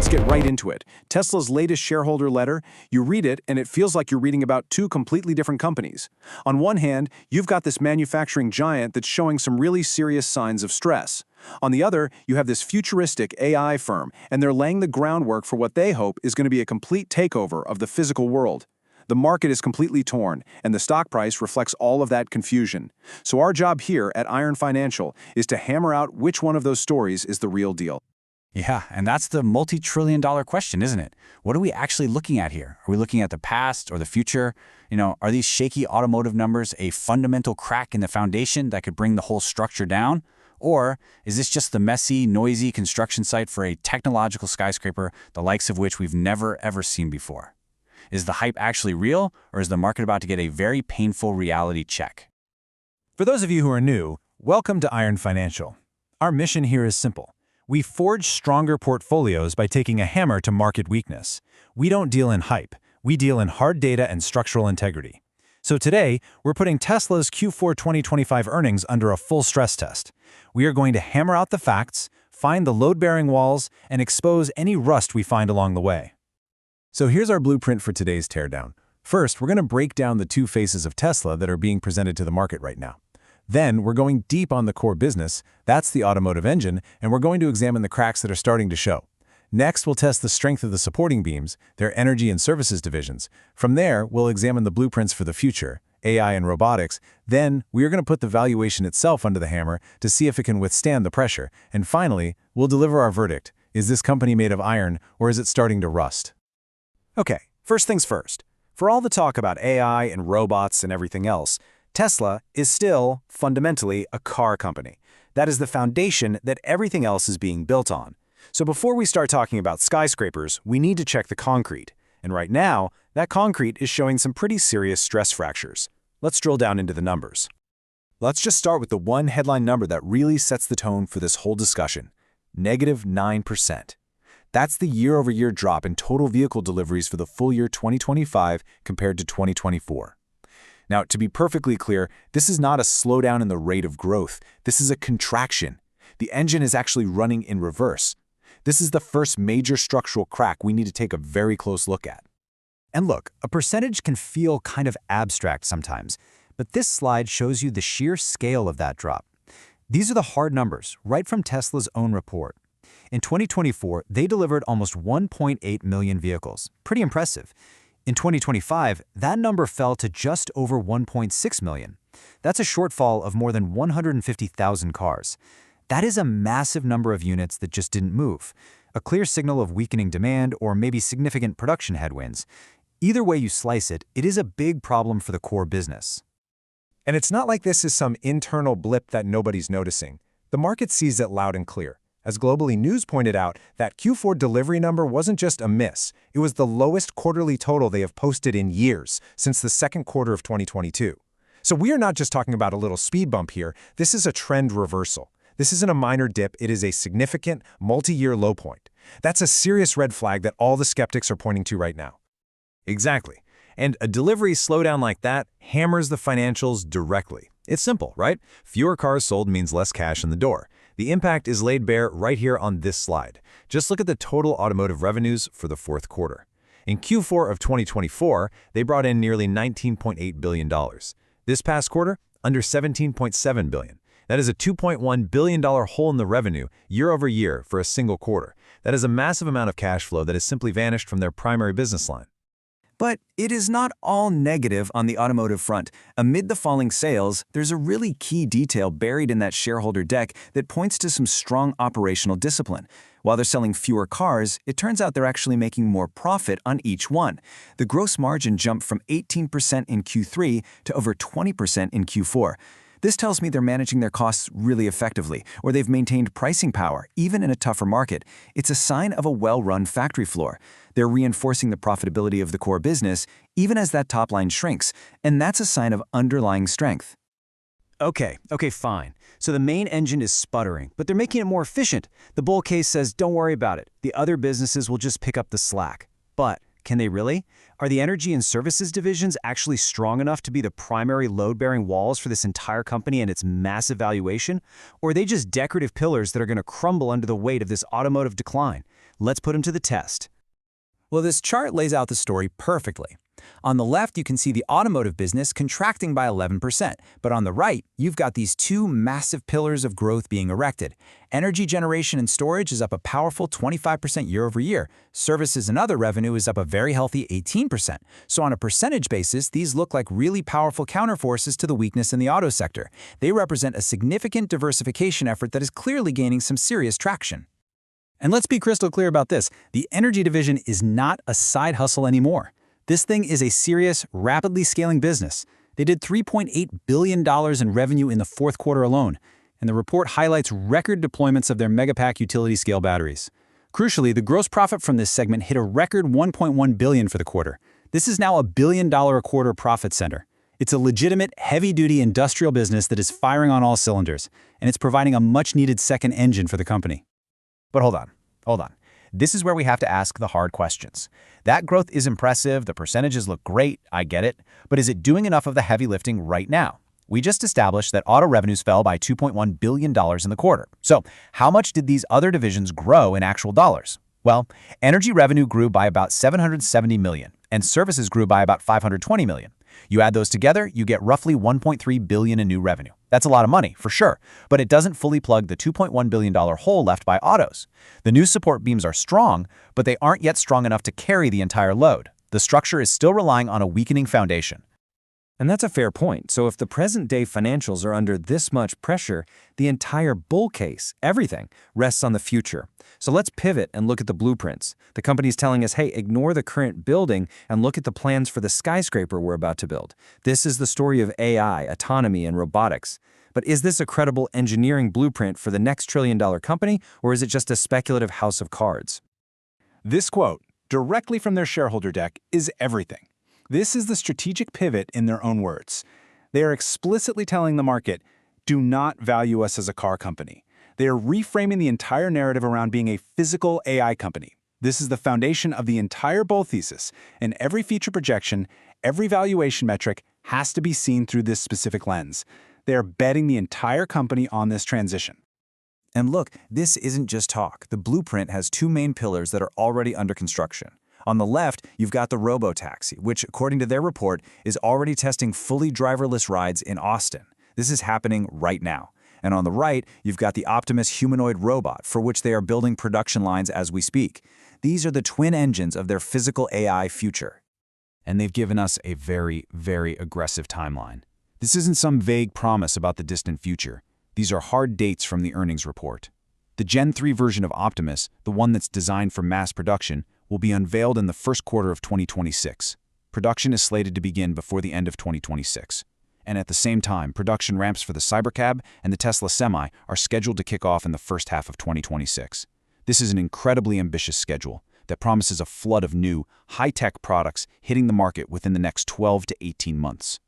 get right into it. Tesla's latest shareholder letter, you read it and it feels like you're reading about two completely different companies. On one hand, you've got this manufacturing giant that's showing some really serious signs of stress. On the other, you have this futuristic AI firm, and they're laying the groundwork for what they hope is going to be a complete takeover of the physical world. The market is completely torn, and the stock price reflects all of that confusion. So our job here at Iron Financial is to hammer out which one of those stories is the real deal. Yeah, and that's the multi-trillion-dollar question, isn't it? What are we actually looking at here? Are we looking at the past or the future? Are these shaky automotive numbers a fundamental crack in the foundation that could bring the whole structure down? Or is this just the messy, noisy construction site for a technological skyscraper, the likes of which we've never, ever seen before? Is the hype actually real, or is the market about to get a very painful reality check? For those of you who are new, welcome to Iron Financial. Our mission here is simple. We forge stronger portfolios by taking a hammer to market weakness. We don't deal in hype. We deal in hard data and structural integrity. So today, we're putting Tesla's Q4 2025 earnings under a full stress test. We are going to hammer out the facts, find the load-bearing walls, and expose any rust we find along the way. So here's our blueprint for today's teardown. First, we're going to break down the two faces of Tesla that are being presented to the market right now. Then, we're going deep on the core business, that's the automotive engine, and we're going to examine the cracks that are starting to show. Next, we'll test the strength of the supporting beams, their energy and services divisions. From there, we'll examine the blueprints for the future, AI and robotics. Then, we are going to put the valuation itself under the hammer to see if it can withstand the pressure. And finally, we'll deliver our verdict. Is this company made of iron, or is it starting to rust? Okay, first things first. For all the talk about AI and robots and everything else, Tesla is still, fundamentally, a car company. That is the foundation that everything else is being built on. So before we start talking about skyscrapers, we need to check the concrete. And right now, that concrete is showing some pretty serious stress fractures. Let's drill down into the numbers. Let's just start with the one headline number that really sets the tone for this whole discussion: -9%. That's the year-over-year drop in total vehicle deliveries for the full year 2025 compared to 2024. Now, to be perfectly clear, this is not a slowdown in the rate of growth. This is a contraction. The engine is actually running in reverse. This is the first major structural crack we need to take a very close look at. And look, a percentage can feel kind of abstract sometimes, but this slide shows you the sheer scale of that drop. These are the hard numbers, right from Tesla's own report. In 2024, they delivered almost 1.8 million vehicles. Pretty impressive. In 2025, that number fell to just over 1.6 million. That's a shortfall of more than 150,000 cars. That is a massive number of units that just didn't move, a clear signal of weakening demand or maybe significant production headwinds. Either way you slice it, it is a big problem for the core business. And it's not like this is some internal blip that nobody's noticing. The market sees it loud and clear. As Globally News pointed out, that Q4 delivery number wasn't just a miss. It was the lowest quarterly total they have posted in years, since the second quarter of 2022. So we are not just talking about a little speed bump here. This is a trend reversal. This isn't a minor dip. It is a significant, multi-year low point. That's a serious red flag that all the skeptics are pointing to right now. Exactly. And a delivery slowdown like that hammers the financials directly. It's simple, right? Fewer cars sold means less cash in the door. The impact is laid bare right here on this slide. Just look at the total automotive revenues for the fourth quarter. In Q4 of 2024, they brought in nearly $19.8 billion. This past quarter, under $17.7 billion. That is a $2.1 billion hole in the revenue year over year for a single quarter. That is a massive amount of cash flow that has simply vanished from their primary business line. But it is not all negative on the automotive front. Amid the falling sales, there's a really key detail buried in that shareholder deck that points to some strong operational discipline. While they're selling fewer cars, it turns out they're actually making more profit on each one. The gross margin jumped from 18% in Q3 to over 20% in Q4. This tells me they're managing their costs really effectively, or they've maintained pricing power, even in a tougher market. It's a sign of a well-run factory floor. They're reinforcing the profitability of the core business, even as that top line shrinks, and that's a sign of underlying strength. Okay, fine. So the main engine is sputtering, but they're making it more efficient. The bull case says, don't worry about it. The other businesses will just pick up the slack. But can they really? Are the energy and services divisions actually strong enough to be the primary load-bearing walls for this entire company and its massive valuation? Or are they just decorative pillars that are going to crumble under the weight of this automotive decline? Let's put them to the test. Well, this chart lays out the story perfectly. On the left, you can see the automotive business contracting by 11%, but on the right, you've got these two massive pillars of growth being erected. Energy generation and storage is up a powerful 25% year over year. Services and other revenue is up a very healthy 18%. So on a percentage basis, these look like really powerful counterforces to the weakness in the auto sector. They represent a significant diversification effort that is clearly gaining some serious traction. And let's be crystal clear about this. The energy division is not a side hustle anymore. This thing is a serious, rapidly scaling business. They did $3.8 billion in revenue in the fourth quarter alone, and the report highlights record deployments of their megapack utility-scale batteries. Crucially, the gross profit from this segment hit a record $1.1 billion for the quarter. This is now a $1 billion a quarter profit center. It's a legitimate, heavy-duty industrial business that is firing on all cylinders, and it's providing a much-needed second engine for the company. But hold on. This is where we have to ask the hard questions. That growth is impressive, the percentages look great, I get it, but is it doing enough of the heavy lifting right now? We just established that auto revenues fell by $2.1 billion in the quarter. So how much did these other divisions grow in actual dollars? Well, energy revenue grew by about $770 million, and services grew by about $520 million. You add those together, you get roughly $1.3 billion in new revenue. That's a lot of money, for sure, but it doesn't fully plug the $2.1 billion hole left by autos. The new support beams are strong, but they aren't yet strong enough to carry the entire load. The structure is still relying on a weakening foundation. And that's a fair point. So if the present-day financials are under this much pressure, the entire bull case, everything, rests on the future. So let's pivot and look at the blueprints. The company's telling us, hey, ignore the current building and look at the plans for the skyscraper we're about to build. This is the story of AI, autonomy, and robotics. But is this a credible engineering blueprint for the next trillion-dollar company, or is it just a speculative house of cards? This quote, directly from their shareholder deck, is everything. This is the strategic pivot in their own words. They are explicitly telling the market, do not value us as a car company. They are reframing the entire narrative around being a physical AI company. This is the foundation of the entire bull thesis, and every future projection, every valuation metric has to be seen through this specific lens. They are betting the entire company on this transition. And look, this isn't just talk. The blueprint has two main pillars that are already under construction. On the left, you've got the robo-taxi, which, according to their report, is already testing fully driverless rides in Austin. This is happening right now. And on the right, you've got the Optimus humanoid robot, for which they are building production lines as we speak. These are the twin engines of their physical AI future. And they've given us a very, very aggressive timeline. This isn't some vague promise about the distant future. These are hard dates from the earnings report. The Gen 3 version of Optimus, the one that's designed for mass production, will be unveiled in the first quarter of 2026. Production is slated to begin before the end of 2026. And at the same time, production ramps for the Cybercab and the Tesla Semi are scheduled to kick off in the first half of 2026. This is an incredibly ambitious schedule that promises a flood of new, high-tech products hitting the market within the next 12 to 18 months.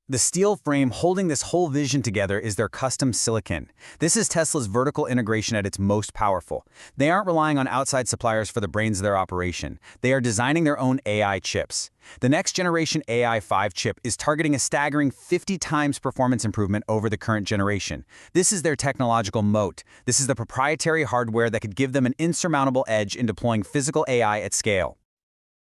The steel frame holding this whole vision together is their custom silicon. This is Tesla's vertical integration at its most powerful. They aren't relying on outside suppliers for the brains of their operation. They are designing their own AI chips. The next generation AI 5 chip is targeting a staggering 50 times performance improvement over the current generation. This is their technological moat. This is the proprietary hardware that could give them an insurmountable edge in deploying physical AI at scale.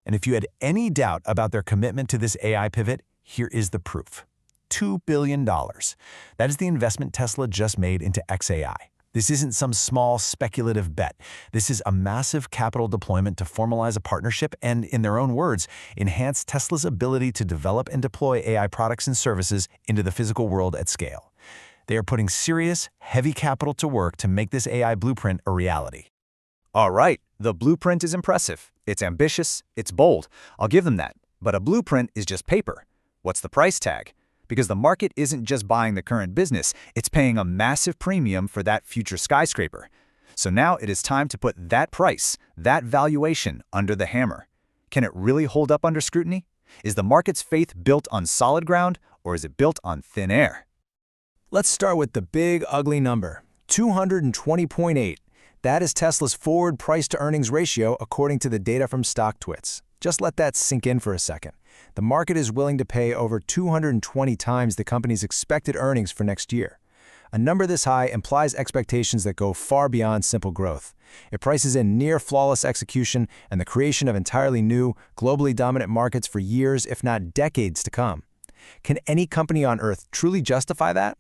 And if you had any doubt about their commitment to this AI pivot, here is the proof. $2 billion. That is the investment Tesla just made into xAI. This isn't some small speculative bet. This is a massive capital deployment to formalize a partnership and, in their own words, enhance Tesla's ability to develop and deploy AI products and services into the physical world at scale. They are putting serious, heavy capital to work to make this AI blueprint a reality. All right, the blueprint is impressive. It's ambitious, it's bold. I'll give them that. But a blueprint is just paper. What's the price tag? Because the market isn't just buying the current business, it's paying a massive premium for that future skyscraper. So now it is time to put that price, that valuation, under the hammer. Can it really hold up under scrutiny? Is the market's faith built on solid ground, or is it built on thin air? Let's start with the big, ugly number, 220.8. That is Tesla's forward price-to-earnings ratio according to the data from StockTwits. Just let that sink in for a second. The market is willing to pay over 220 times the company's expected earnings for next year. A number this high implies expectations that go far beyond simple growth. It prices in near-flawless execution and the creation of entirely new, globally dominant markets for years, if not decades to come. Can any company on Earth truly justify that?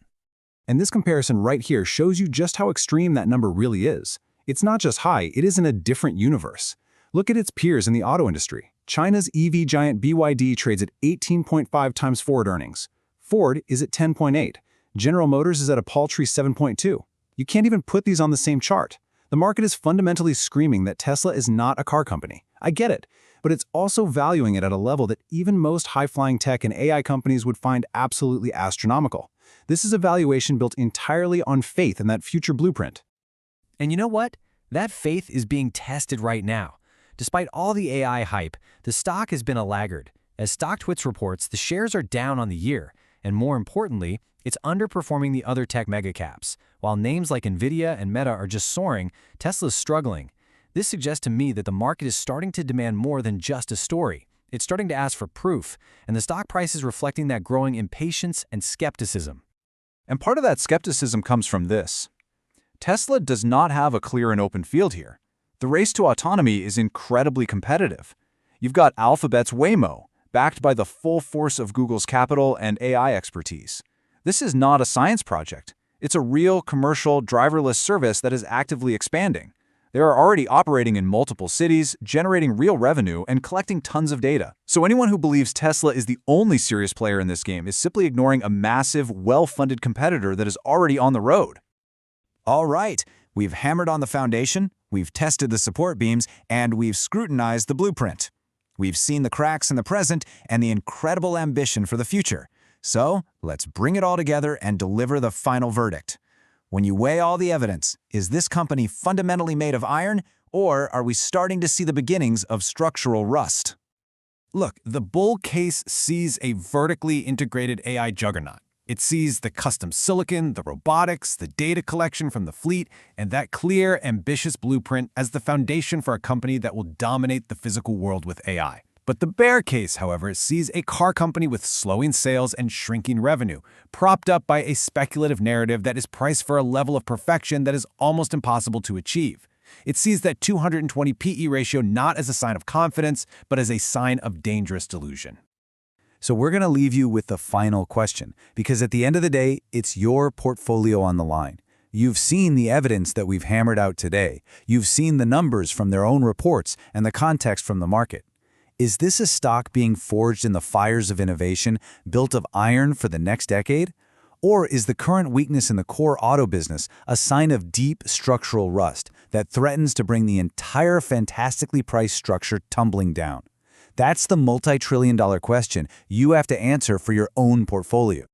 And this comparison right here shows you just how extreme that number really is. It's not just high, it is in a different universe. Look at its peers in the auto industry. China's EV giant BYD trades at 18.5 times forward earnings. Ford is at 10.8. General Motors is at a paltry 7.2. You can't even put these on the same chart. The market is fundamentally screaming that Tesla is not a car company. I get it, but it's also valuing it at a level that even most high-flying tech and AI companies would find absolutely astronomical. This is a valuation built entirely on faith in that future blueprint. And you know what? That faith is being tested right now. Despite all the AI hype, the stock has been a laggard. As StockTwits reports, the shares are down on the year, and more importantly, it's underperforming the other tech megacaps. While names like Nvidia and Meta are just soaring, Tesla's struggling. This suggests to me that the market is starting to demand more than just a story. It's starting to ask for proof, and the stock price is reflecting that growing impatience and skepticism. And part of that skepticism comes from this. Tesla does not have a clear and open field here. The race to autonomy is incredibly competitive. You've got Alphabet's Waymo, backed by the full force of Google's capital and AI expertise. This is not a science project. It's a real commercial driverless service that is actively expanding. They are already operating in multiple cities, generating real revenue, and collecting tons of data. So anyone who believes Tesla is the only serious player in this game is simply ignoring a massive, well-funded competitor that is already on the road. All right, we've hammered on the foundation, we've tested the support beams, and we've scrutinized the blueprint. We've seen the cracks in the present and the incredible ambition for the future. So let's bring it all together and deliver the final verdict. When you weigh all the evidence, is this company fundamentally made of iron, or are we starting to see the beginnings of structural rust? Look, the bull case sees a vertically integrated AI juggernaut. It sees the custom silicon, the robotics, the data collection from the fleet, and that clear, ambitious blueprint as the foundation for a company that will dominate the physical world with AI. But the bear case, however, sees a car company with slowing sales and shrinking revenue, propped up by a speculative narrative that is priced for a level of perfection that is almost impossible to achieve. It sees that 220 PE ratio not as a sign of confidence, but as a sign of dangerous delusion. So we're going to leave you with the final question, because at the end of the day, it's your portfolio on the line. You've seen the evidence that we've hammered out today. You've seen the numbers from their own reports and the context from the market. Is this a stock being forged in the fires of innovation, built of iron for the next decade? Or is the current weakness in the core auto business a sign of deep structural rust that threatens to bring the entire fantastically priced structure tumbling down? That's the multi-trillion-dollar question you have to answer for your own portfolio.